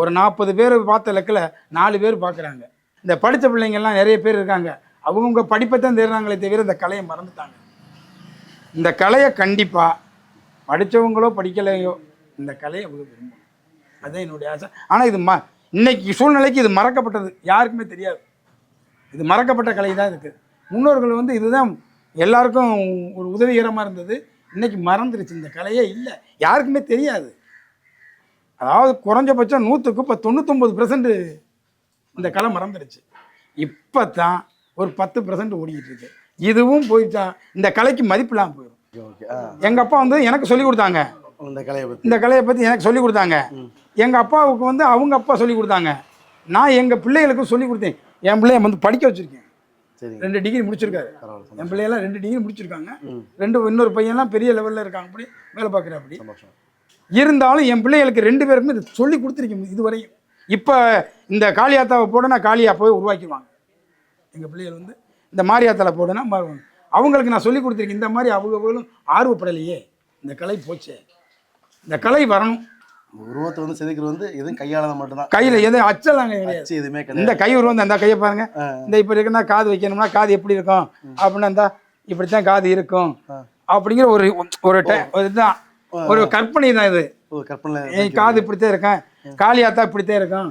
ஒரு 40 பேர் பார்த்த லெக்கில் 4 பேர் பார்க்குறாங்க. இந்த படித்த பிள்ளைங்கள்லாம் நிறைய பேர் இருக்காங்க. அவங்க படிப்பை தான் தேடுறாங்களே தவிர இந்த கலையை மறந்துட்டாங்க. இந்த கலையை கண்டிப்பாக படித்தவங்களோ படிக்கலையோ இந்த கலையை அவங்க விரும்பணும். அதுதான் என்னுடைய ஆசை. ஆனால் இது இன்னைக்கு சூழ்நிலைக்கு இது மறக்கப்பட்டது, யாருக்குமே தெரியாது. இது மறக்கப்பட்ட கலை தான் இருக்குது. முன்னோர்கள் வந்து இதுதான் எல்லாருக்கும் ஒரு உதவிகரமாக இருந்தது. இன்றைக்கி மறந்துருச்சு, இந்த கலையே இல்லை, யாருக்குமே தெரியாது. அதாவது குறைஞ்சபட்சம் 100க்கு இப்போ 99% இந்த கலை மறந்துடுச்சு. இப்போ தான் ஒரு 10% ஓடிக்கிட்டு இருக்கு. இதுவும் போயிட்டா இந்த கலைக்கு மதிப்பு இல்லாமல் போயிடும். எங்கள் அப்பா வந்து எனக்கு சொல்லிக் கொடுத்தாங்க, இந்த கலையை பற்றி எனக்கு சொல்லிக் கொடுத்தாங்க. எங்கள் அப்பாவுக்கு வந்து அவங்க அப்பா சொல்லிக் கொடுத்தாங்க. நான் எங்கள் பிள்ளைகளுக்கும் சொல்லிக் கொடுத்தேன். என் பிள்ளைய வந்து படிக்க வச்சுருக்கேன். 2 டிகிரி முடிச்சிருக்காரு. என் பிள்ளையெல்லாம் 2 டிகிரி முடிச்சிருக்காங்க. இன்னொரு பையன்லாம் பெரிய லெவலில் இருக்காங்க, அப்படி வேலை பார்க்குறேன். அப்படி இருந்தாலும் என் பிள்ளைகளுக்கு 2 பேருக்குமே இது சொல்லி கொடுத்துருக்கேன் இதுவரையும். இப்போ இந்த காளியாத்தாவை போடனா காளியாப்பாவை உருவாக்கிடுவாங்க. எங்கள் பிள்ளைகள் வந்து இந்த மாரியாத்தாவை போடனா அவங்களுக்கு நான் சொல்லி கொடுத்துருக்கேன். இந்த மாதிரி அவங்களும் ஆர்வப்படலையே, இந்த கலை போச்சே, இந்த கலை வரணும். உருவத்தை வந்து செதுக்கிறது வந்து எதுவும் கையாள மட்டும்தான், கையில் எதுவும் அச்சலாங்க கிடையாது. எதுவுமே இந்த கை உருவம் அந்த கையை பாருங்க. இந்த இப்போ இருக்குன்னா காது வைக்கணும்னா காது எப்படி இருக்கும் அப்படின்னா இந்த இப்படித்தான் காது இருக்கும் அப்படிங்கிற ஒரு இதுதான், ஒரு கற்பனை தான் இது. காது இப்படித்தான் இருக்கேன், காளியாத்தா இப்படித்தான் இருக்கும்,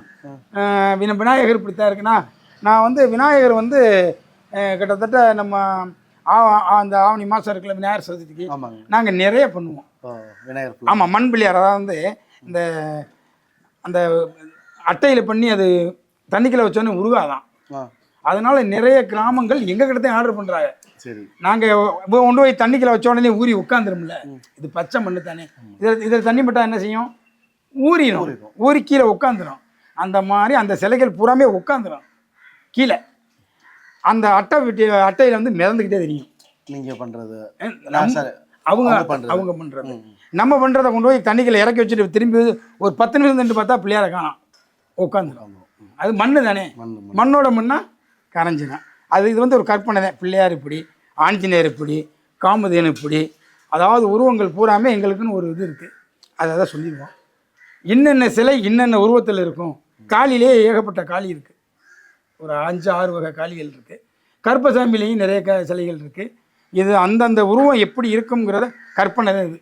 விநாயகர் இப்படித்தான் இருக்குன்னா. நான் வந்து விநாயகர் வந்து கிட்டத்தட்ட நம்ம அந்த ஆவணி மாதம் இருக்கிற விநாயகர் சதுர்த்திக்கு நாங்கள் நிறைய பண்ணுவோம் விநாயகர். ஆமாம், மண் பிள்ளையார். அதாவது வந்து இந்த அந்த அட்டையில் பண்ணி அது தண்ணிக்குள்ள வச்சோன்னே உருகாதான். அதனால நிறைய கிராமங்கள் எங்கள் கிட்ட தான் ஆர்டர் பண்ணுறாங்க. நாங்கள் கொண்டு போய் தண்ணிக்குள்ள வச்ச உடனே ஊறி உட்காந்துரும்ல, இது பச்சை மண்ணு தானே, இதில் தண்ணி பட்டா என்ன செய்யும், ஊறிடும், ஊறி கீழே உட்காந்துரும். அந்த மாதிரி அந்த சிலைகள் பூராமே உட்காந்துரும் கீழே. அந்த அட்டையில் வந்து மிதந்துக்கிட்டே தெரியும். நீங்கள் பண்ணுறது அவங்க பண்ணுறது, நம்ம பண்ணுறதை கொண்டு போய் தண்ணிக்குள்ள இறக்கி வச்சுட்டு திரும்பி ஒரு 10 நிமிஷம் நின்று பார்த்தா பிள்ளையார காணோம், உட்காந்துரும். அது மண்ணு தானே, மண்ணோட மண்ணா கரைஞ்சிடும். இது வந்து ஒரு கற்பனை தான். பிள்ளையார் இப்படி, ஆஞ்சநேயர் இப்படி, காமதேனு இப்படி, அதாவது உருவங்கள் பூராமே எங்களுக்குன்னு ஒரு இது இருக்குது. அதை தான் சொல்லிடுவோம். இன்னென்ன சிலை இன்னென்ன உருவத்தில் இருக்கும். காளியிலே ஏகப்பட்ட காளி இருக்குது, ஒரு 5-6 வகை காளிகள் இருக்குது. கருப்பசாமியிலையும் நிறைய சிலைகள் இருக்குது. இது அந்தந்த உருவம் எப்படி இருக்குங்கிறத கற்பனை தான் இது.